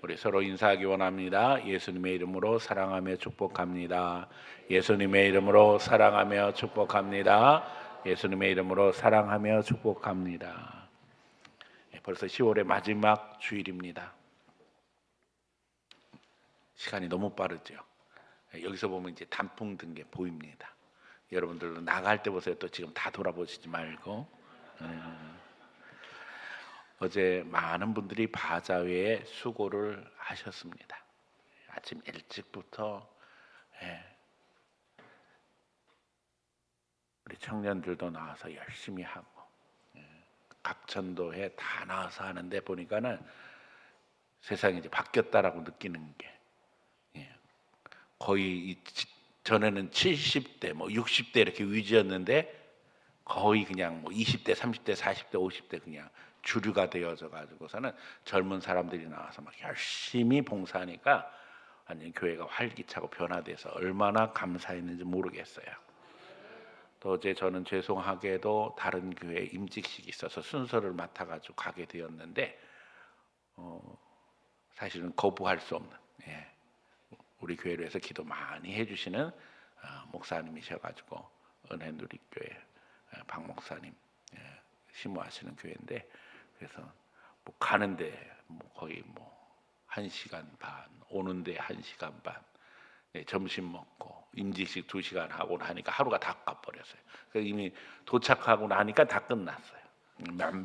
우리 서로 인사하기 원합니다. 예수님의 이름으로 사랑하며 축복합니다. 예수님의 이름으로 사랑하며 축복합니다. 예수님의 이름으로 사랑하며 축복합니다. 벌써 10월의 마지막 주일입니다. 시간이 너무 빠르죠. 여기서 보면 이제 단풍 든 게 보입니다. 여러분들도 나갈 때 보세요. 또 지금 다 돌아보시지 말고. 어제 많은 분들이 바자회에 수고를 하셨습니다. 아침 일찍부터 우리 청년들도 나와서 열심히 하고 각천도에 다 나와서 하는데 보니까는 세상이 이제 바뀌었다라고 느끼는 게 거의 전에는 70대, 뭐 60대 이렇게 위지였는데 거의 그냥 뭐 20대, 30대, 40대, 50대 그냥 주류가 되어져 가지고서는 젊은 사람들이 나와서 막 열심히 봉사하니까 완전 교회가 활기차고 변화돼서 얼마나 감사했는지 모르겠어요. 또 어제 저는 죄송하게도 다른 교회 임직식이 있어서 순서를 맡아가지고 가게 되었는데 사실은 거부할 수 없는 우리 교회로 해서 기도 많이 해주시는 목사님이셔가지고 은혜누리교회 박 목사님 심무하시는 교회인데 그래서 뭐 가는데 뭐 거의 뭐 1시간 반 오는데 1시간 반 점심 먹고 임직식 2시간 하고 나니까 하루가 다 가버렸어요. 그래서 이미 도착하고 나니까 다 끝났어요.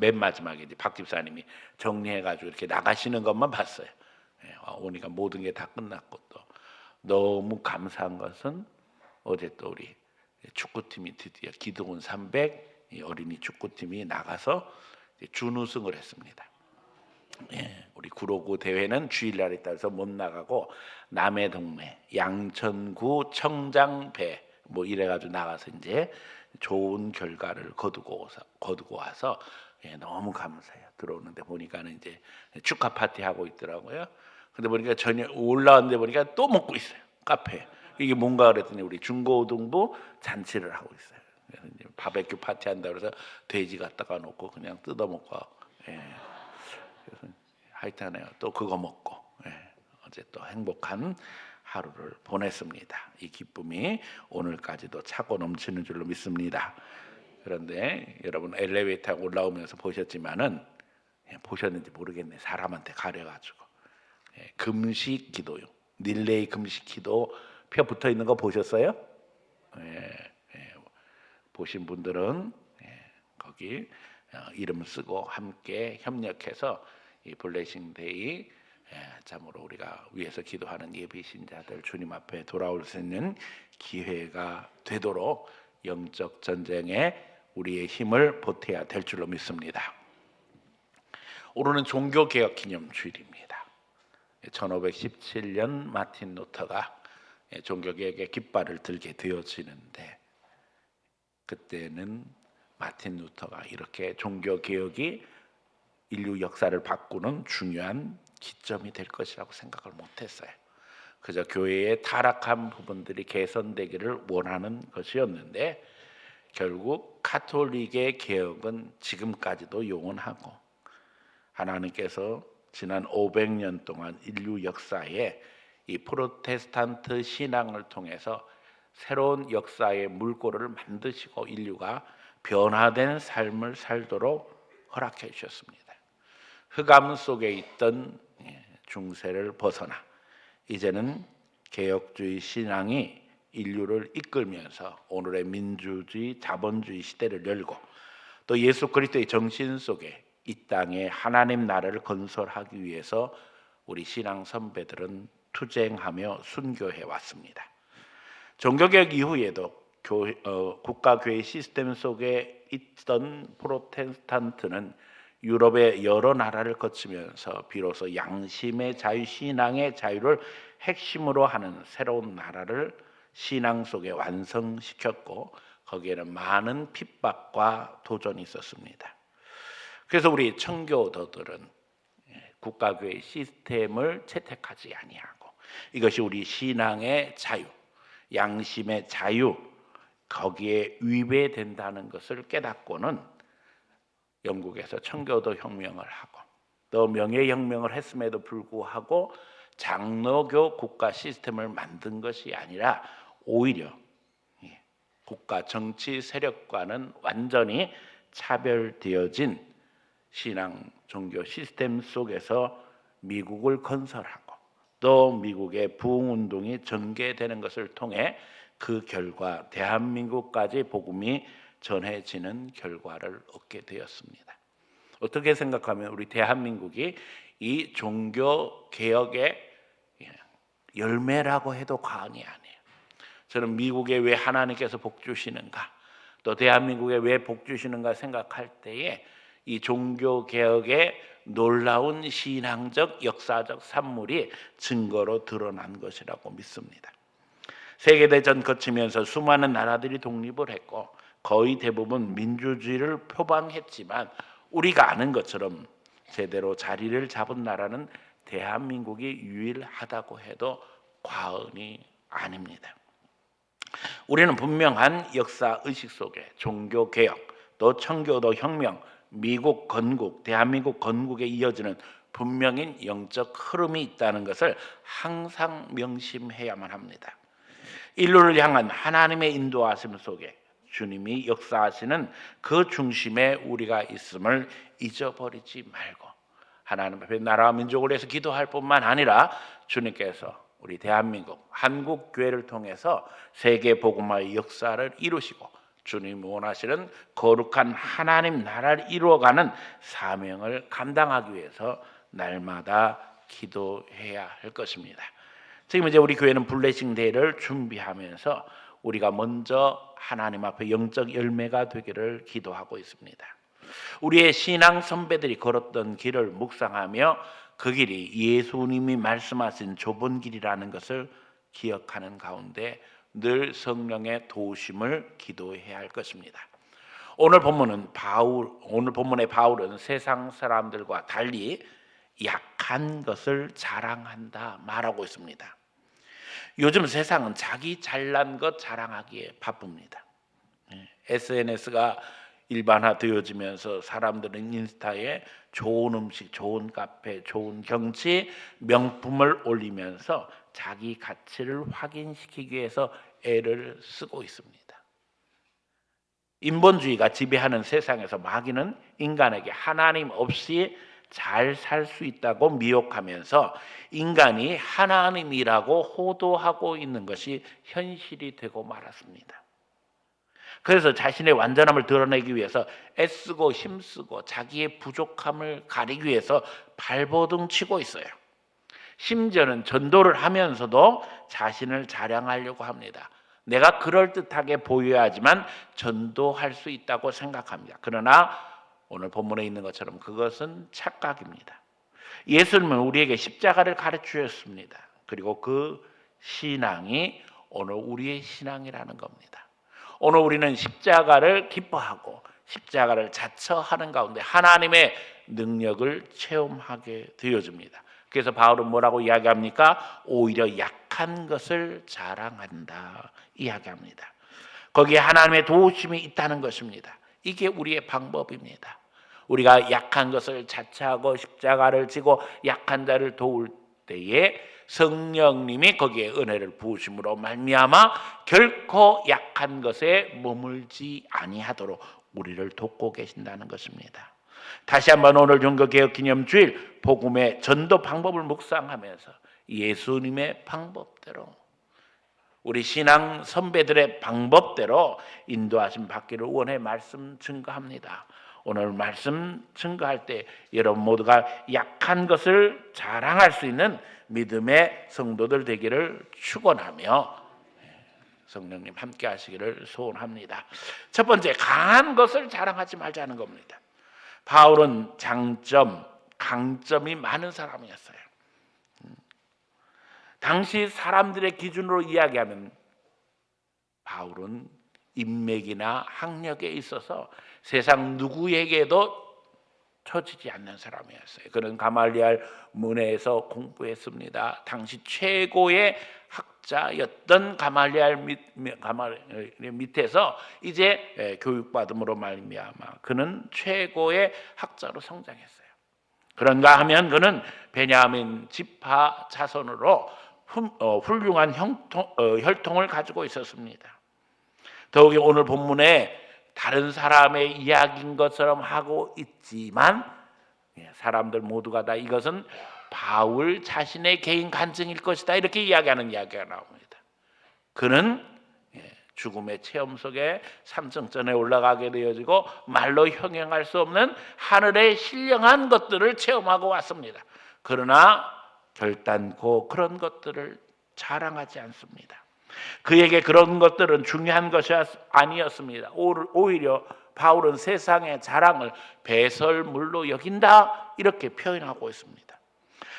맨 마지막에 이제 박 집사님이 정리해가지고 이렇게 나가시는 것만 봤어요. 오니까 모든 게 다 끝났고 또 너무 감사한 것은 어제 또 우리 축구팀이 드디어 기도원 300 어린이 축구팀이 나가서 준우승을 했습니다. 우리 구로구 대회는 주일날에 따라서 못 나가고 남해동매, 양천구, 청장배 뭐 이래가지고 나가서 이제 좋은 결과를 거두고 와서 너무 감사해요. 들어오는데 보니까는 이제 축하 파티 하고 있더라고요. 근데 보니까 저녁 올라왔는데 보니까 또 먹고 있어요. 카페. 이게 뭔가 그랬더니 우리 중고등부 잔치를 하고 있어요. 그래서 이제 바베큐 파티 한다 그래서 돼지 갖다가 놓고 그냥 뜯어 먹고. 그래서 하여튼요 또 그거 먹고 어제 또 행복한 하루를 보냈습니다. 이 기쁨이 오늘까지도 차고 넘치는 줄로 믿습니다. 그런데 여러분 엘리베이터 올라오면서 보셨지만은 보셨는지 모르겠네. 사람한테 가려가지고 금식 기도요. 릴레이 금식 기도 표 붙어 있는 거 보셨어요? 보신 분들은 거기 이름 쓰고 함께 협력해서 이 블레싱 데이 참으로 우리가 위해서 기도하는 예비 신자들 주님 앞에 돌아올 수 있는 기회가 되도록 영적 전쟁에 우리의 힘을 보태야 될 줄로 믿습니다. 오늘은 종교개혁 기념주일입니다. 1517년 마틴 루터가 종교개혁의 깃발을 들게 되어지는데 그때는 마틴 루터가 이렇게 종교개혁이 인류 역사를 바꾸는 중요한 기점이 될 것이라고 생각을 못했어요. 그저 교회의 타락한 부분들이 개선되기를 원하는 것이었는데 결국 가톨릭의 개혁은 지금까지도 용언하고 하나님께서 지난 500년 동안 인류 역사에 이 프로테스탄트 신앙을 통해서 새로운 역사의 물꼬를 만드시고 인류가 변화된 삶을 살도록 허락해 주셨습니다. 흑암 속에 있던 중세를 벗어나 이제는 개혁주의 신앙이 인류를 이끌면서 오늘의 민주주의, 자본주의 시대를 열고 또 예수 그리스도의 정신 속에 이 땅에 하나님 나라를 건설하기 위해서 우리 신앙 선배들은 투쟁하며 순교해 왔습니다. 종교개혁 이후에도 국가교회 시스템 속에 있던 프로테스탄트는 유럽의 여러 나라를 거치면서 비로소 양심의 자유, 신앙의 자유를 핵심으로 하는 새로운 나라를 신앙 속에 완성시켰고 거기에는 많은 핍박과 도전이 있었습니다. 그래서 우리 청교도들은 국가교회 시스템을 채택하지 아니하고 이것이 우리 신앙의 자유, 양심의 자유 거기에 위배된다는 것을 깨닫고는 영국에서 청교도 혁명을 하고 또 명예혁명을 했음에도 불구하고 장로교 국가 시스템을 만든 것이 아니라 오히려 국가 정치 세력과는 완전히 차별되어진 신앙 종교 시스템 속에서 미국을 건설하고 또 미국의 부흥운동이 전개되는 것을 통해 그 결과 대한민국까지 복음이 전해지는 결과를 얻게 되었습니다. 어떻게 생각하면 우리 대한민국이 이 종교 개혁의 열매라고 해도 과언이 아니에요. 저는 미국에 왜 하나님께서 복 주시는가, 또 대한민국에 왜 복 주시는가 생각할 때에 이 종교 개혁의 놀라운 신앙적 역사적 산물이 증거로 드러난 것이라고 믿습니다. 세계대전 거치면서 수많은 나라들이 독립을 했고 거의 대부분 민주주의를 표방했지만 우리가 아는 것처럼 제대로 자리를 잡은 나라는 대한민국이 유일하다고 해도 과언이 아닙니다. 우리는 분명한 역사 의식 속에 종교개혁, 또 청교도 혁명, 미국 건국, 대한민국 건국에 이어지는 분명인 영적 흐름이 있다는 것을 항상 명심해야만 합니다. 인류를 향한 하나님의 인도하심 속에 주님이 역사하시는 그 중심에 우리가 있음을 잊어버리지 말고 하나님 앞에 나라와 민족을 위해서 기도할 뿐만 아니라 주님께서 우리 대한민국 한국 교회를 통해서 세계 복음화의 역사를 이루시고 주님 원하시는 거룩한 하나님 나라를 이루어가는 사명을 감당하기 위해서 날마다 기도해야 할 것입니다. 지금 이제 우리 교회는 블레싱 데이를 준비하면서 우리가 먼저 하나님 앞에 영적 열매가 되기를 기도하고 있습니다. 우리의 신앙 선배들이 걸었던 길을 묵상하며 그 길이 예수님이 말씀하신 좁은 길이라는 것을 기억하는 가운데 늘 성령의 도우심을 기도해야 할 것입니다. 오늘 본문의 바울은 세상 사람들과 달리 약한 것을 자랑한다 말하고 있습니다. 요즘 세상은 자기 잘난 것 자랑하기에 바쁩니다. SNS가 일반화되어지면서 사람들은 인스타에 좋은 음식, 좋은 카페, 좋은 경치, 명품을 올리면서 자기 가치를 확인시키기 위해서 애를 쓰고 있습니다. 인본주의가 지배하는 세상에서 마귀는 인간에게 하나님 없이 잘 살 수 있다고 미혹하면서 인간이 하나님이라고 호도하고 있는 것이 현실이 되고 말았습니다. 그래서 자신의 완전함을 드러내기 위해서 애쓰고 힘쓰고 자기의 부족함을 가리기 위해서 발버둥 치고 있어요. 심지어는 전도를 하면서도 자신을 자랑하려고 합니다. 내가 그럴듯하게 보여야 하지만 전도할 수 있다고 생각합니다. 그러나 오늘 본문에 있는 것처럼 그것은 착각입니다. 예수님은 우리에게 십자가를 가르치셨습니다. 그리고 그 신앙이 오늘 우리의 신앙이라는 겁니다. 오늘 우리는 십자가를 기뻐하고 십자가를 자처하는 가운데 하나님의 능력을 체험하게 되어집니다. 그래서 바울은 뭐라고 이야기합니까? 오히려 약한 것을 자랑한다 이야기합니다. 거기에 하나님의 도우심이 있다는 것입니다. 이게 우리의 방법입니다. 우리가 약한 것을 자처하고 십자가를 지고 약한 자를 도울 때에 성령님이 거기에 은혜를 부으심으로 말미암아 결코 약한 것에 머물지 아니하도록 우리를 돕고 계신다는 것입니다. 다시 한번 오늘 종교개혁기념주일 복음의 전도 방법을 묵상하면서 예수님의 방법대로 우리 신앙 선배들의 방법대로 인도하심 받기를 원해 말씀 증거합니다. 오늘 말씀 증거할 때 여러분 모두가 약한 것을 자랑할 수 있는 믿음의 성도들 되기를 축원하며 성령님 함께 하시기를 소원합니다. 첫 번째, 강한 것을 자랑하지 말자는 겁니다. 바울은 장점, 강점이 많은 사람이었어요. 당시 사람들의 기준으로 이야기하면 바울은 인맥이나 학력에 있어서 세상 누구에게도 처지지 않는 사람이었어요. 그는 가말리알 문해에서 공부했습니다. 당시 최고의 학자였던 가말리알 밑에서 이제 교육받음으로 말미암아 그는 최고의 학자로 성장했어요. 그런가 하면 그는 베냐민 지파 자손으로 훌륭한 혈통을 가지고 있었습니다. 더욱이 오늘 본문에 다른 사람의 이야기인 것처럼 하고 있지만 사람들 모두가 다 이것은 바울 자신의 개인 간증일 것이다 이렇게 이야기하는 이야기가 나옵니다. 그는 죽음의 체험 속에 삼성전에 올라가게 되어지고 말로 형용할 수 없는 하늘의 신령한 것들을 체험하고 왔습니다. 그러나 결단코 그런 것들을 자랑하지 않습니다. 그에게 그런 것들은 중요한 것이 아니었습니다. 오히려 바울은 세상의 자랑을 배설물로 여긴다 이렇게 표현하고 있습니다.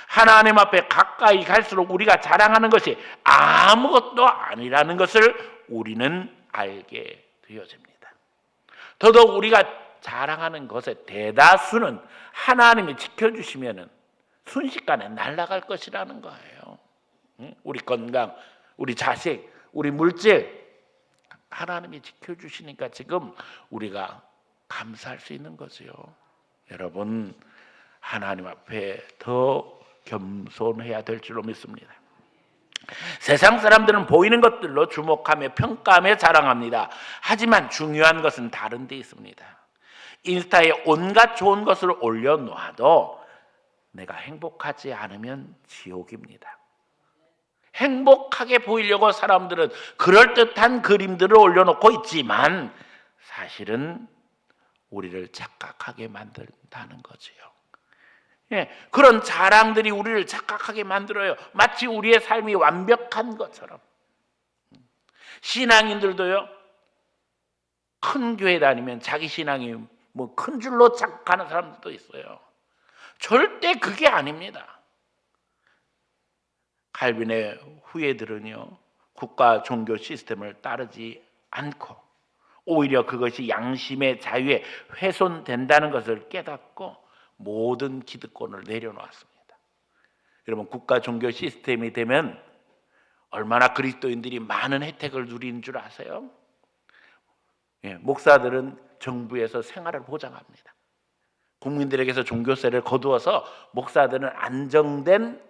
하나님 앞에 가까이 갈수록 우리가 자랑하는 것이 아무것도 아니라는 것을 우리는 알게 되어집니다. 더더욱 우리가 자랑하는 것의 대다수는 하나님이 지켜주시면 순식간에 날아갈 것이라는 거예요. 우리 건강, 우리 자식, 우리 물질 하나님이 지켜주시니까 지금 우리가 감사할 수 있는 거지요. 여러분, 하나님 앞에 더 겸손해야 될 줄로 믿습니다. 세상 사람들은 보이는 것들로 주목하며 평가하며 자랑합니다. 하지만 중요한 것은 다른 데 있습니다. 인스타에 온갖 좋은 것을 올려놓아도 내가 행복하지 않으면 지옥입니다. 행복하게 보이려고 사람들은 그럴듯한 그림들을 올려놓고 있지만 사실은 우리를 착각하게 만든다는 거지요. 그런 자랑들이 우리를 착각하게 만들어요. 마치 우리의 삶이 완벽한 것처럼. 신앙인들도요, 큰 교회 다니면 자기 신앙이 뭐 큰 줄로 착각하는 사람들도 있어요. 절대 그게 아닙니다. 칼빈의 후예들은요, 국가 종교 시스템을 따르지 않고 오히려 그것이 양심의 자유에 훼손된다는 것을 깨닫고 모든 기득권을 내려놓았습니다. 여러분, 국가 종교 시스템이 되면 얼마나 그리스도인들이 많은 혜택을 누리는 줄 아세요? 목사들은 정부에서 생활을 보장합니다. 국민들에게서 종교세를 거두어서 목사들은 안정된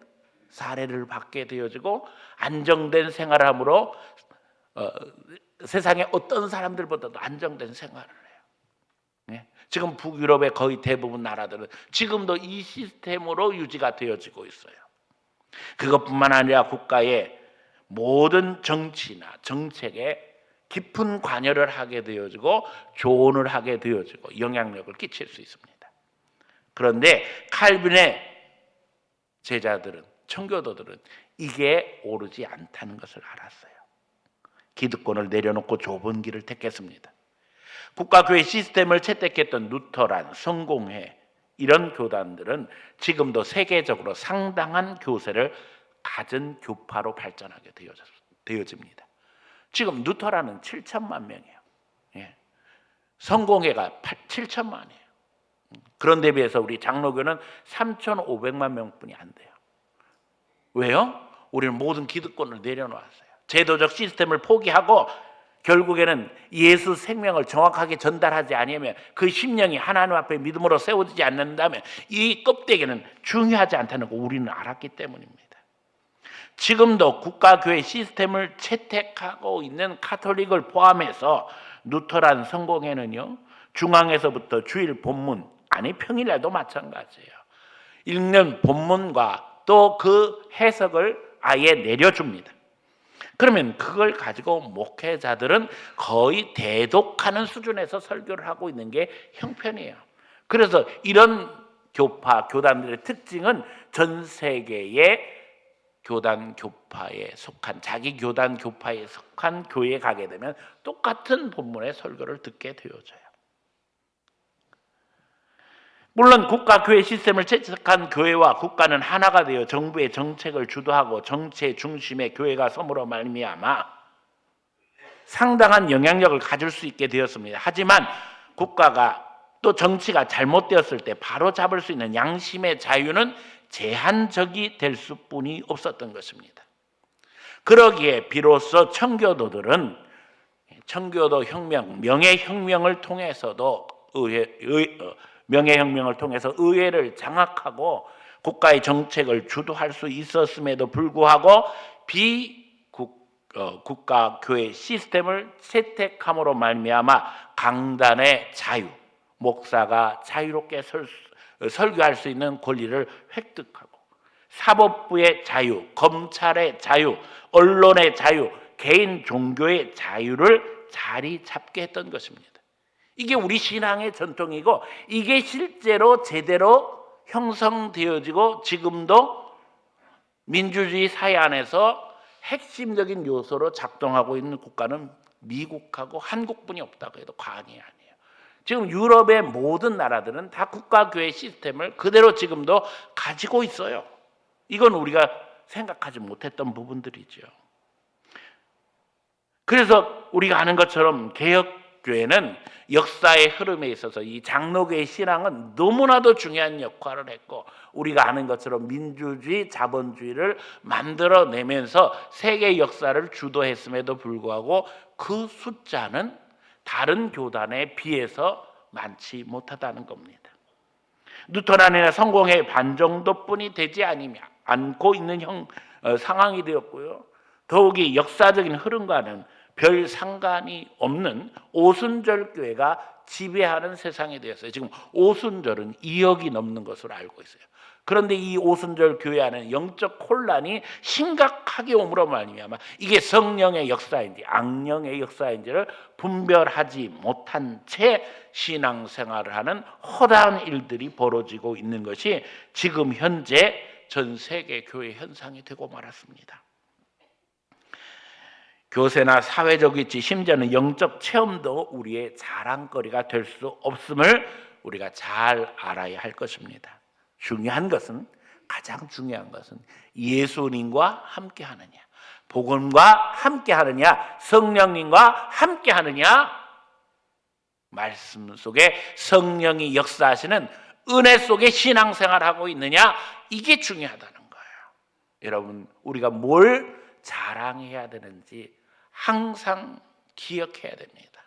사례를 받게 되어지고 안정된 생활함으로 세상의 어떤 사람들보다도 안정된 생활을 해요. 지금 북유럽의 거의 대부분 나라들은 지금도 이 시스템으로 유지가 되어지고 있어요. 그것뿐만 아니라 국가의 모든 정치나 정책에 깊은 관여를 하게 되어지고 조언을 하게 되어지고 영향력을 끼칠 수 있습니다. 그런데 칼빈의 제자들은, 청교도들은 이게 옳지 않다는 것을 알았어요. 기득권을 내려놓고 좁은 길을 택했습니다. 국가교회 시스템을 채택했던 루터란, 성공회 이런 교단들은 지금도 세계적으로 상당한 교세를 가진 교파로 발전하게 되어집니다. 지금 루터란은 7천만 명이에요. 성공회가 7천만이에요. 그런데 비해서 우리 장로교는 3,500만 명뿐이 안 돼요. 왜요? 우리는 모든 기득권을 내려놓았어요. 제도적 시스템을 포기하고 결국에는 예수 생명을 정확하게 전달하지 않으면 그 심령이 하나님 앞에 믿음으로 세워지지 않는다면 이 껍데기는 중요하지 않다는 거 우리는 알았기 때문입니다. 지금도 국가교회 시스템을 채택하고 있는 카톨릭을 포함해서 루터란 성공회는요, 중앙에서부터 주일 본문, 아니 평일날도 마찬가지예요. 읽는 본문과 또 그 해석을 아예 내려줍니다. 그러면 그걸 가지고 목회자들은 거의 대독하는 수준에서 설교를 하고 있는 게 형편이에요. 그래서 이런 교파, 교단들의 특징은 전 세계의 교단 교파에 속한, 자기 교단 교파에 속한 교회에 가게 되면 똑같은 본문의 설교를 듣게 되어져요. 물론 국가교회 시스템을 채택한 교회와 국가는 하나가 되어 정부의 정책을 주도하고 정치의 중심에 교회가 섬으로 말미암아 상당한 영향력을 가질 수 있게 되었습니다. 하지만 국가가 또 정치가 잘못되었을 때 바로 잡을 수 있는 양심의 자유는 제한적이 될 수뿐이 없었던 것입니다. 그러기에 비로소 청교도들은 청교도 혁명, 명예혁명을 통해서도 명예혁명을 통해서 의회를 장악하고 국가의 정책을 주도할 수 있었음에도 불구하고 국가 교회 시스템을 채택함으로 말미암아 강단의 자유, 목사가 자유롭게 설교할 수 있는 권리를 획득하고 사법부의 자유, 검찰의 자유, 언론의 자유, 개인 종교의 자유를 자리 잡게 했던 것입니다. 이게 우리 신앙의 전통이고 이게 실제로 제대로 형성되어지고 지금도 민주주의 사회 안에서 핵심적인 요소로 작동하고 있는 국가는 미국하고 한국뿐이 없다고 해도 과언이 아니에요. 지금 유럽의 모든 나라들은 다 국가교회 시스템을 그대로 지금도 가지고 있어요. 이건 우리가 생각하지 못했던 부분들이죠. 그래서 우리가 아는 것처럼 개혁교회는 역사의 흐름에 있어서 이 장로교의 신앙은 너무나도 중요한 역할을 했고 우리가 아는 것처럼 민주주의, 자본주의를 만들어내면서 세계 역사를 주도했음에도 불구하고 그 숫자는 다른 교단에 비해서 많지 못하다는 겁니다. 뉴턴 안에나 성공의 반 정도뿐이 되지 않고 있는 상황이 되었고요. 더욱이 역사적인 흐름과는 별 상관이 없는 오순절 교회가 지배하는 세상이 되었어요. 지금 오순절은 2억이 넘는 것으로 알고 있어요. 그런데 이 오순절 교회 안에는 영적 혼란이 심각하게 옴으로 말미암아 이게 성령의 역사인지 악령의 역사인지를 분별하지 못한 채 신앙생활을 하는 허다한 일들이 벌어지고 있는 것이 지금 현재 전 세계 교회 현상이 되고 말았습니다. 교세나 사회적 위치, 심지어는 영적 체험도 우리의 자랑거리가 될 수 없음을 우리가 잘 알아야 할 것입니다. 가장 중요한 것은 예수님과 함께 하느냐, 복음과 함께 하느냐, 성령님과 함께 하느냐, 말씀 속에 성령이 역사하시는 은혜 속에 신앙생활하고 있느냐, 이게 중요하다는 거예요. 여러분, 우리가 뭘 자랑해야 되는지 항상 기억해야 됩니다.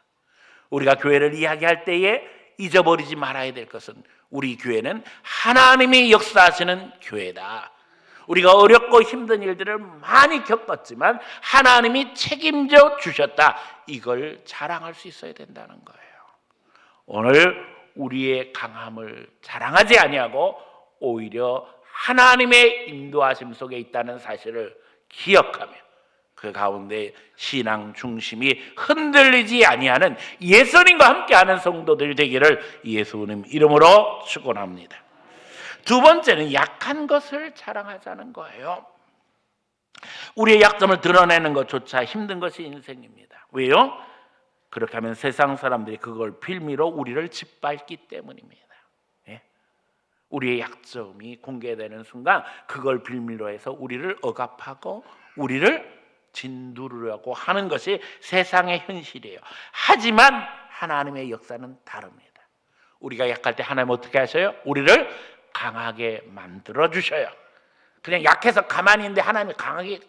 우리가 교회를 이야기할 때에 잊어버리지 말아야 될 것은 우리 교회는 하나님이 역사하시는 교회다. 우리가 어렵고 힘든 일들을 많이 겪었지만 하나님이 책임져 주셨다. 이걸 자랑할 수 있어야 된다는 거예요. 오늘 우리의 강함을 자랑하지 아니하고 오히려 하나님의 인도하심 속에 있다는 사실을 기억하며 그 가운데 신앙 중심이 흔들리지 아니하는 예수님과 함께하는 성도들 되기를 예수님 이름으로 축원합니다. 두 번째는 약한 것을 자랑하자는 거예요. 우리의 약점을 드러내는 것조차 힘든 것이 인생입니다. 왜요? 그렇게 하면 세상 사람들이 그걸 빌미로 우리를 짓밟기 때문입니다. 우리의 약점이 공개되는 순간 그걸 빌미로 해서 우리를 억압하고 우리를 진두르려고 하는 것이 세상의 현실이에요. 하지만 하나님의 역사는 다릅니다. 우리가 약할 때 하나님 어떻게 하셔요? 우리를 강하게 만들어 주셔요. 그냥 약해서 가만히 있는데 하나님이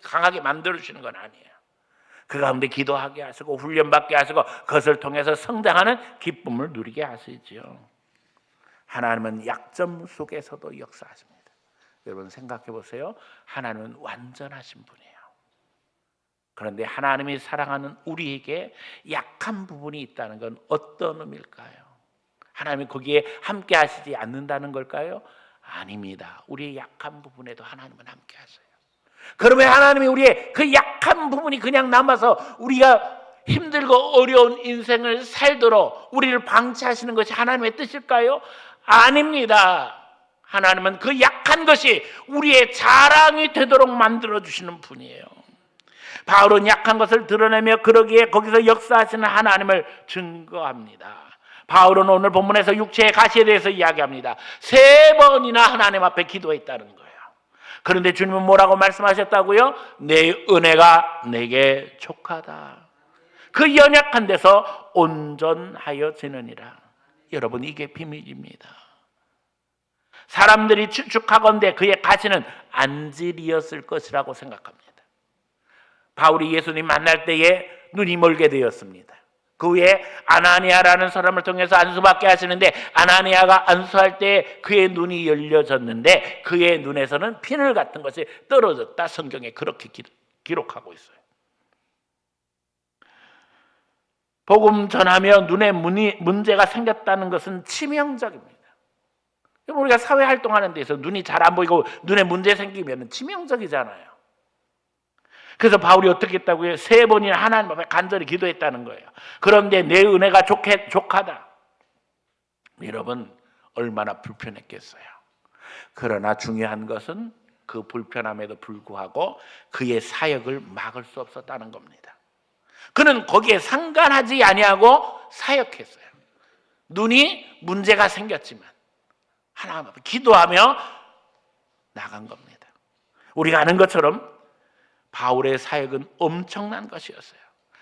강하게 만들어 주시는 건 아니에요. 그 가운데 기도하게 하시고 훈련받게 하시고 그것을 통해서 성장하는 기쁨을 누리게 하시죠. 하나님은 약점 속에서도 역사하십니다. 여러분 생각해 보세요. 하나님은 완전하신 분이에요. 그런데 하나님이 사랑하는 우리에게 약한 부분이 있다는 건 어떤 의미일까요? 하나님이 거기에 함께 하시지 않는다는 걸까요? 아닙니다. 우리의 약한 부분에도 하나님은 함께 하세요. 그러면 하나님이 우리의 그 약한 부분이 그냥 남아서 우리가 힘들고 어려운 인생을 살도록 우리를 방치하시는 것이 하나님의 뜻일까요? 아닙니다. 하나님은 그 약한 것이 우리의 자랑이 되도록 만들어주시는 분이에요. 바울은 약한 것을 드러내며 그러기에 거기서 역사하시는 하나님을 증거합니다. 바울은 오늘 본문에서 육체의 가시에 대해서 이야기합니다. 3번이나 하나님 앞에 기도했다는 거예요. 그런데 주님은 뭐라고 말씀하셨다고요? 내 은혜가 내게 족하다. 그 연약한 데서 온전하여지느니라. 여러분 이게 비밀입니다. 사람들이 추측하건대 그의 가시는 안질이었을 것이라고 생각합니다. 바울이 예수님 만날 때에 눈이 멀게 되었습니다. 그 후에 아나니아라는 사람을 통해서 안수받게 하시는데, 아나니아가 안수할 때 그의 눈이 열려졌는데 그의 눈에서는 비늘 같은 것이 떨어졌다. 성경에 그렇게 기록하고 있어요. 복음 전하며 눈에 문제가 생겼다는 것은 치명적입니다. 우리가 사회 활동하는 데서 눈이 잘 안 보이고 눈에 문제 생기면 치명적이잖아요. 그래서 바울이 어떻게 했다고요? 3번이나 하나님 앞에 간절히 기도했다는 거예요. 그런데 내 은혜가 족하다. 여러분, 얼마나 불편했겠어요. 그러나 중요한 것은 그 불편함에도 불구하고 그의 사역을 막을 수 없었다는 겁니다. 그는 거기에 상관하지 아니하고 사역했어요. 눈이 문제가 생겼지만 하나님 앞에 기도하며 나간 겁니다. 우리가 아는 것처럼 바울의 사역은 엄청난 것이었어요.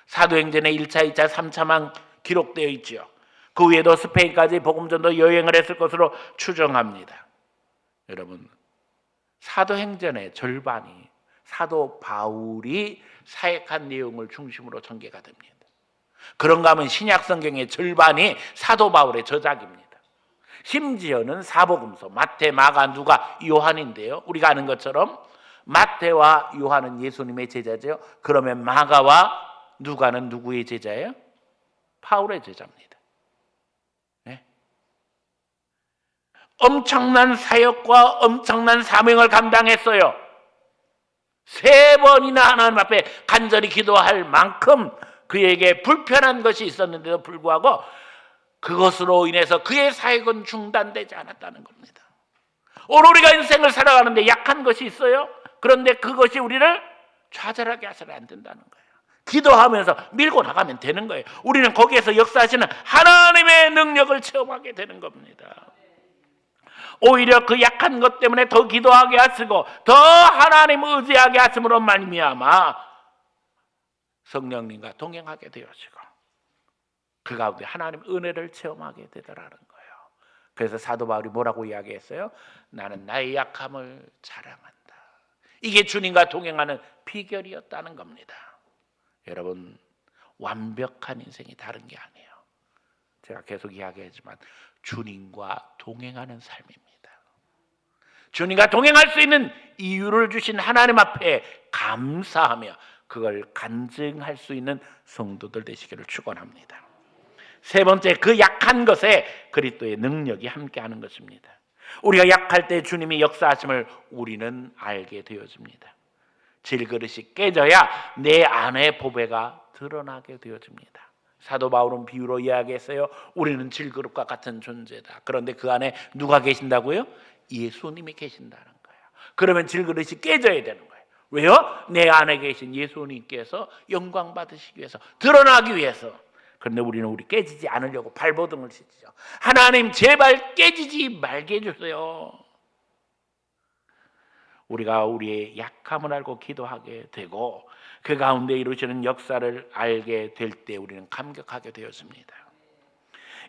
사도행전에 1차, 2차, 3차만 기록되어 있죠. 그 외에도 스페인까지 복음전도 여행을 했을 것으로 추정합니다. 여러분, 사도행전의 절반이 사도 바울이 사역한 내용을 중심으로 전개가 됩니다. 그런가 하면 신약성경의 절반이 사도 바울의 저작입니다. 심지어는 사복음서 마태, 마가, 누가, 요한인데요. 우리가 아는 것처럼 마태와 요한은 예수님의 제자죠. 그러면 마가와 누가는 누구의 제자예요? 바울의 제자입니다. 네? 엄청난 사역과 엄청난 사명을 감당했어요. 3번이나 하나님 앞에 간절히 기도할 만큼 그에게 불편한 것이 있었는데도 불구하고 그것으로 인해서 그의 사역은 중단되지 않았다는 겁니다. 오늘 우리가 인생을 살아가는데 약한 것이 있어요. 그런데 그것이 우리를 좌절하게 해서는 안 된다는 거예요. 기도하면서 밀고 나가면 되는 거예요. 우리는 거기에서 역사하시는 하나님의 능력을 체험하게 되는 겁니다. 오히려 그 약한 것 때문에 더 기도하게 하시고 더 하나님을 의지하게 하심으로 말미암아 성령님과 동행하게 되어지고 그 가운데 하나님 은혜를 체험하게 되더라는 거예요. 그래서 사도 바울이 뭐라고 이야기했어요? 나는 나의 약함을 자랑한다. 이게 주님과 동행하는 비결이었다는 겁니다. 여러분, 완벽한 인생이 다른 게 아니에요. 제가 계속 이야기하지만 주님과 동행하는 삶입니다. 주님과 동행할 수 있는 이유를 주신 하나님 앞에 감사하며 그걸 간증할 수 있는 성도들 되시기를 축원합니다. 3번째, 그 약한 것에 그리스도의 능력이 함께하는 것입니다. 우리가 약할 때 주님이 역사하심을 우리는 알게 되어집니다. 질그릇이 깨져야 내 안의 보배가 드러나게 되어집니다. 사도 바울은 비유로 이야기했어요. 우리는 질그릇과 같은 존재다. 그런데 그 안에 누가 계신다고요? 예수님이 계신다는 거예요. 그러면 질그릇이 깨져야 되는 거예요. 왜요? 내 안에 계신 예수님께서 영광 받으시기 위해서, 드러나기 위해서. 그런데 우리는 우리 깨지지 않으려고 발버둥을 치죠. 하나님 제발 깨지지 말게 해주세요. 우리가 우리의 약함을 알고 기도하게 되고 그 가운데 이루시는 역사를 알게 될 때 우리는 감격하게 되었습니다.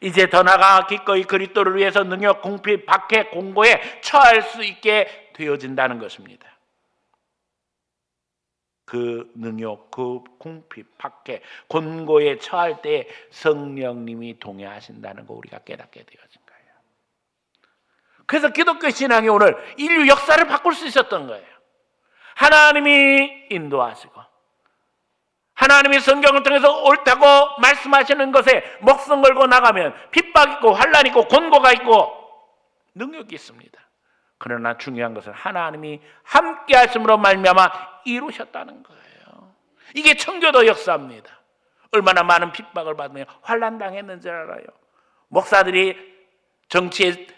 이제 더 나아가 기꺼이 그리스도를 위해서 능력, 궁핍, 박해, 공고에 처할 수 있게 되어진다는 것입니다. 그 능력, 그 궁핍, 박해, 곤고에 처할 때 성령님이 동행하신다는 거 우리가 깨닫게 되어진 거예요. 그래서 기독교 신앙이 오늘 인류 역사를 바꿀 수 있었던 거예요. 하나님이 인도하시고 하나님이 성경을 통해서 옳다고 말씀하시는 것에 목숨 걸고 나가면 핍박 있고 환난 있고 곤고가 있고 능력이 있습니다. 그러나 중요한 것은 하나님이 함께 하심으로 말미암아 이루셨다는 거예요. 이게 청교도 역사입니다. 얼마나 많은 핍박을 받으며 환난 당했는지 알아요. 목사들이 정치에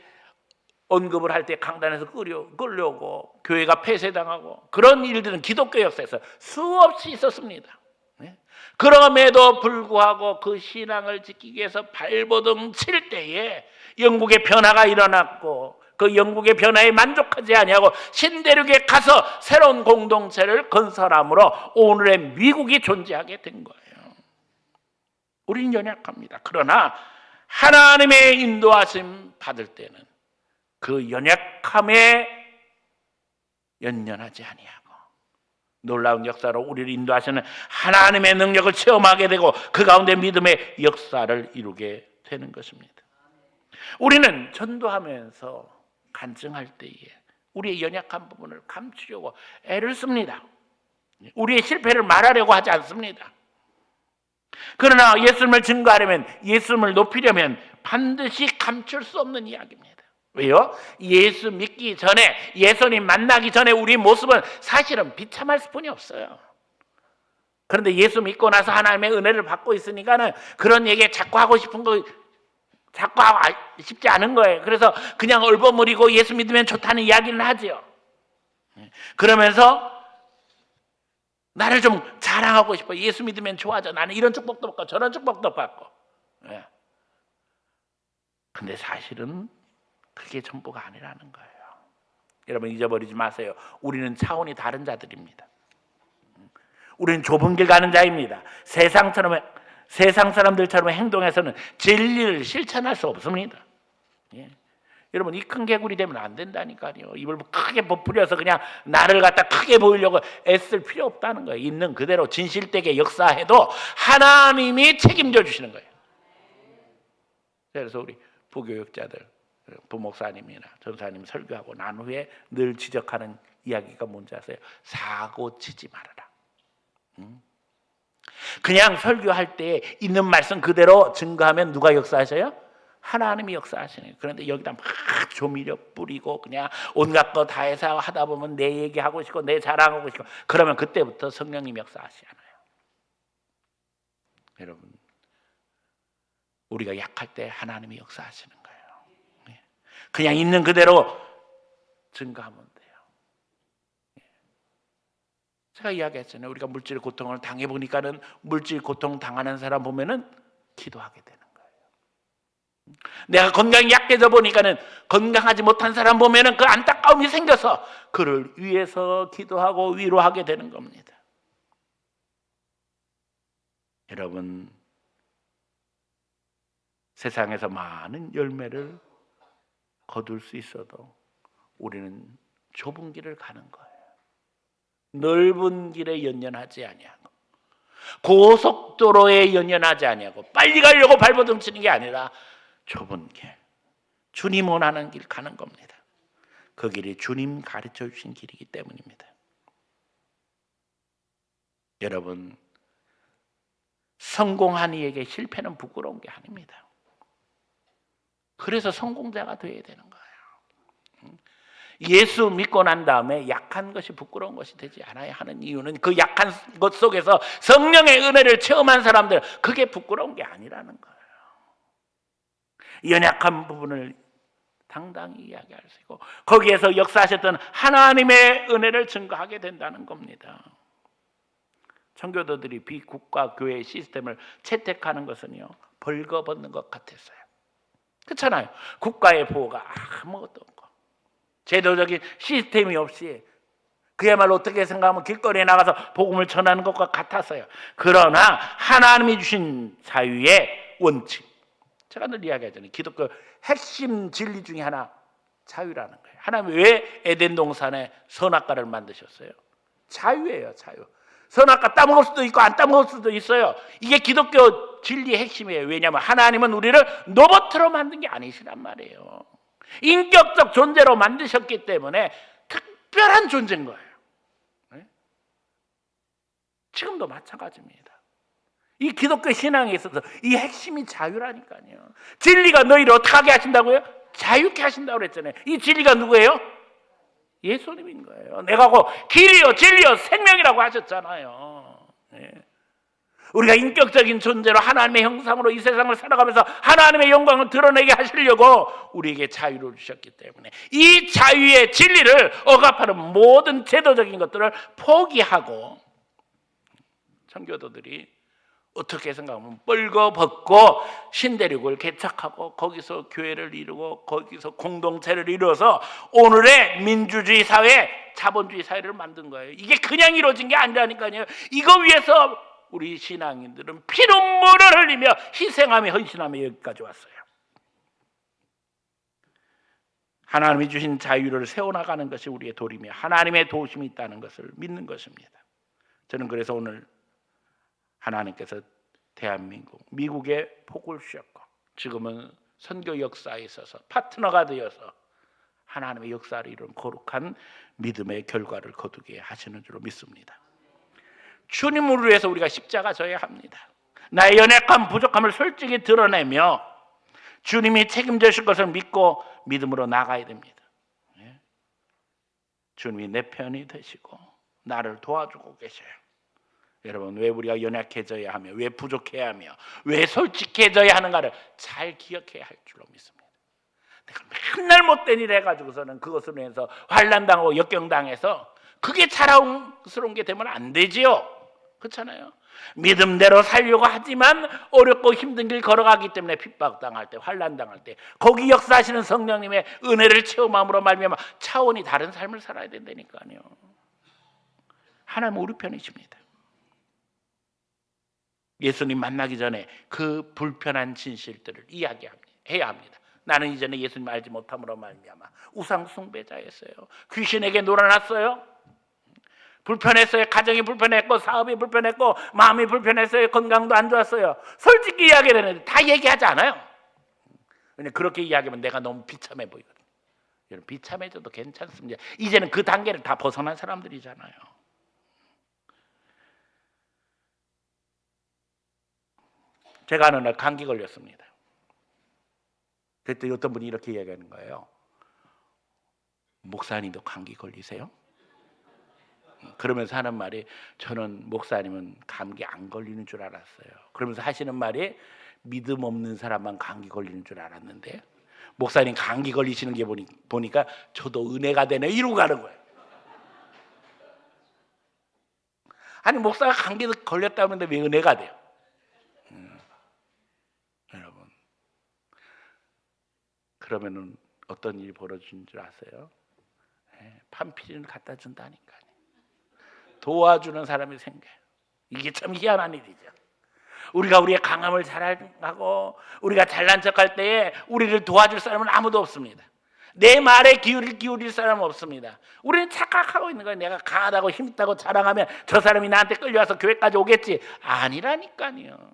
언급을 할 때 강단에서 끌려오고 교회가 폐쇄당하고 그런 일들은 기독교 역사에서 수없이 있었습니다. 그럼에도 불구하고 그 신앙을 지키기 위해서 발버둥 칠 때에 영국의 변화가 일어났고 그 영국의 변화에 만족하지 아니하고 신대륙에 가서 새로운 공동체를 건설함으로 오늘의 미국이 존재하게 된 거예요. 우리는 연약합니다. 그러나 하나님의 인도하심 받을 때는 그 연약함에 연연하지 아니하고 놀라운 역사로 우리를 인도하시는 하나님의 능력을 체험하게 되고 그 가운데 믿음의 역사를 이루게 되는 것입니다. 우리는 전도하면서 간증할 때에 우리의 연약한 부분을 감추려고 애를 씁니다. 우리의 실패를 말하려고 하지 않습니다. 그러나 예수님을 증거하려면, 예수님을 높이려면 반드시 감출 수 없는 이야기입니다. 왜요? 예수 믿기 전에, 예수님 만나기 전에 우리 모습은 사실은 비참할 수뿐이 없어요. 그런데 예수 믿고 나서 하나님의 은혜를 받고 있으니까는 그런 얘기 자꾸 하고 싶은 거 자꾸 하고 싶지 않은 거예요. 그래서 그냥 얼버무리고 예수 믿으면 좋다는 이야기는 하지요. 그러면서 나를 좀 자랑하고 싶어. 예수 믿으면 좋아져. 나는 이런 축복도 받고 저런 축복도 받고. 근데 사실은 그게 전부가 아니라는 거예요. 여러분 잊어버리지 마세요. 우리는 차원이 다른 자들입니다. 우리는 좁은 길 가는 자입니다. 세상 사람들처럼 행동해서는 진리를 실천할 수 없습니다. 여러분 이 큰 개구리 되면 안 된다니까요. 입을 크게 부풀려서 그냥 나를 갖다 크게 보이려고 애쓸 필요 없다는 거예요. 있는 그대로 진실되게 역사해도 하나님이 책임져 주시는 거예요. 그래서 우리 부교육자들, 부목사님이나 전사님 설교하고 난 후에 늘 지적하는 이야기가 뭔지 아세요? 사고 치지 말아라. 그냥 설교할 때 있는 말씀 그대로 증거하면 누가 역사하셔요? 하나님이 역사하시는. 그런데 여기다 막 조미료 뿌리고 그냥 온갖 거 다 해서 하다 보면 내 얘기하고 싶고 내 자랑하고 싶고 그러면 그때부터 성령님이 역사하시지 않아요. 여러분 우리가 약할 때 하나님이 역사하시는 거예요. 그냥 있는 그대로 증거하면 돼요. 제가 이야기했잖아요. 우리가 물질 고통을 당해보니까는 물질 고통 당하는 사람 보면은 기도하게 되는 거예요. 내가 건강이 약해져 보니까는 건강하지 못한 사람 보면은 그 안타까움이 생겨서 그를 위해서 기도하고 위로하게 되는 겁니다. 여러분 세상에서 많은 열매를 거둘 수 있어도 우리는 좁은 길을 가는 거예요. 넓은 길에 연연하지 아니하고 고속도로에 연연하지 아니하고 빨리 가려고 발버둥 치는 게 아니라 좁은 길, 주님 원하는 길 가는 겁니다. 그 길이 주님 가르쳐 주신 길이기 때문입니다. 여러분 성공한 이에게 실패는 부끄러운 게 아닙니다. 그래서 성공자가 되어야 되는 거예요. 예수 믿고 난 다음에 약한 것이 부끄러운 것이 되지 않아야 하는 이유는 그 약한 것 속에서 성령의 은혜를 체험한 사람들 그게 부끄러운 게 아니라는 거예요. 연약한 부분을 당당히 이야기할 수 있고 거기에서 역사하셨던 하나님의 은혜를 증거하게 된다는 겁니다. 청교도들이 비국가 교회 시스템을 채택하는 것은요 벌거벗는 것 같았어요. 그렇잖아요. 국가의 보호가 아무것도 없고 제도적인 시스템이 없이 그야말로 어떻게 생각하면 길거리에 나가서 복음을 전하는 것과 같았어요. 그러나 하나님이 주신 자유의 원칙, 제가 늘 이야기하잖아요. 기독교 핵심 진리 중에 하나 자유라는 거예요. 하나님이 왜 에덴 동산에 선악과를 만드셨어요? 자유예요. 자유. 선악과 따먹을 수도 있고 안 따먹을 수도 있어요. 이게 기독교 진리의 핵심이에요. 왜냐하면 하나님은 우리를 로봇으로 만든 게 아니시란 말이에요. 인격적 존재로 만드셨기 때문에 특별한 존재인 거예요. 네? 지금도 마찬가지입니다. 이 기독교 신앙에 있어서 이 핵심이 자유라니까요. 진리가 너희를 어떻게 하게 하신다고요? 자유케 하신다고 그랬잖아요. 이 진리가 누구예요? 예수님인 거예요. 내가 곧 길이요 진리요 생명이라고 하셨잖아요. 네. 우리가 인격적인 존재로 하나님의 형상으로 이 세상을 살아가면서 하나님의 영광을 드러내게 하시려고 우리에게 자유를 주셨기 때문에 이 자유의 진리를 억압하는 모든 제도적인 것들을 포기하고 청교도들이 어떻게 생각하면 뻘거벗고 신대륙을 개척하고 거기서 교회를 이루고 거기서 공동체를 이루어서 오늘의 민주주의 사회, 자본주의 사회를 만든 거예요. 이게 그냥 이루어진 게 아니라니까요. 이거 위해서 우리 신앙인들은 피눈물을 흘리며 희생하며 헌신하며 여기까지 왔어요. 하나님이 주신 자유를 세워나가는 것이 우리의 도리며 하나님의 도우심이 있다는 것을 믿는 것입니다. 저는 그래서 오늘 하나님께서 대한민국, 미국에 복을 주셨고 지금은 선교 역사에 있어서 파트너가 되어서 하나님의 역사를 이룬 거룩한 믿음의 결과를 거두게 하시는 줄로 믿습니다. 주님을 위해서 우리가 십자가 져야 합니다. 나의 연약함, 부족함을 솔직히 드러내며 주님이 책임져 주실 것을 믿고 믿음으로 나가야 됩니다. 주님이 내 편이 되시고 나를 도와주고 계셔요. 여러분, 왜 우리가 연약해져야 하며 왜 부족해야 하며 왜 솔직해져야 하는가를 잘 기억해야 할 줄로 믿습니다. 내가 맨날 못된 일 해가지고서는 그것으로 인해서 환난당하고 역경당해서 그게 자랑스러운 게 되면 안 되지요. 그렇잖아요. 믿음대로 살려고 하지만 어렵고 힘든 길 걸어가기 때문에 핍박당할 때, 환난당할 때 거기 역사하시는 성령님의 은혜를 체험함으로 말미암아 차원이 다른 삶을 살아야 된다니까요. 하나님은 우리 편이십니다. 예수님 만나기 전에 그 불편한 진실들을 이야기해야 합니다. 나는 이전에 예수님 알지 못함으로 말미암아 우상 숭배자였어요. 귀신에게 놀아났어요. 불편했어요. 가정이 불편했고 사업이 불편했고 마음이 불편했어요. 건강도 안 좋았어요. 솔직히 이야기를 했는데 다 얘기하지 않아요. 왜냐하면 그렇게 이야기하면 내가 너무 비참해 보이거든요. 여러분, 비참해져도 괜찮습니다. 이제는 그 단계를 다 벗어난 사람들이잖아요. 제가 어느 날 감기 걸렸습니다. 그때 어떤 분이 이렇게 이야기하는 거예요. 목사님도 감기 걸리세요? 그러면서 하는 말이, 저는 목사님은 감기 안 걸리는 줄 알았어요. 그러면서 하시는 말이, 믿음 없는 사람만 감기 걸리는 줄 알았는데 목사님 감기 걸리시는 게 보니까 저도 은혜가 되네, 이러고 가는 거예요. 아니, 목사가 감기 걸렸다는데 왜 은혜가 돼요? 여러분, 그러면은 어떤 일이 벌어진 줄 아세요? 판피리를 갖다 준다니까요. 도와주는 사람이 생겨요. 이게 참 희한한 일이죠. 우리가 우리의 강함을 자랑하고 우리가 잘난 척할 때에 우리를 도와줄 사람은 아무도 없습니다. 내 말에 기울일 사람은 없습니다. 우리는 착각하고 있는 거예요. 내가 강하다고 힘있다고 자랑하면 저 사람이 나한테 끌려와서 교회까지 오겠지. 아니라니까요.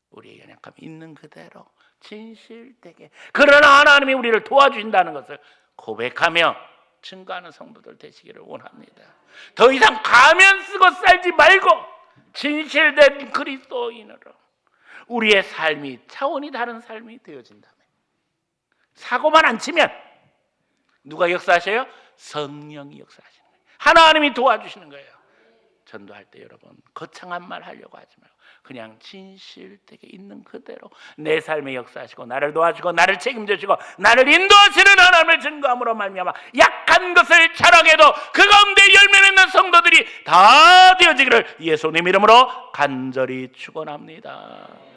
우리의 연약함이 있는 그대로 진실되게, 그러나 하나님이 우리를 도와주신다는 것을 고백하며 증거하는 성도들 되시기를 원합니다. 더 이상 가면 쓰고 살지 말고 진실된 그리스도인으로 우리의 삶이 차원이 다른 삶이 되어진다면, 사고만 안 치면 누가 역사하셔요? 성령이 역사하시는 거예요. 하나님이 도와주시는 거예요. 전도할 때 여러분, 거창한 말 하려고 하지 말고 그냥 진실되게 있는 그대로 내 삶에 역사하시고 나를 도와주고 나를 책임져주고 나를 인도하시는 하나님을 증거함으로 말미암아 약한 것을 자랑해도 그 가운데 열매 맺는 성도들이 다 되어지기를 예수님 이름으로 간절히 축원합니다.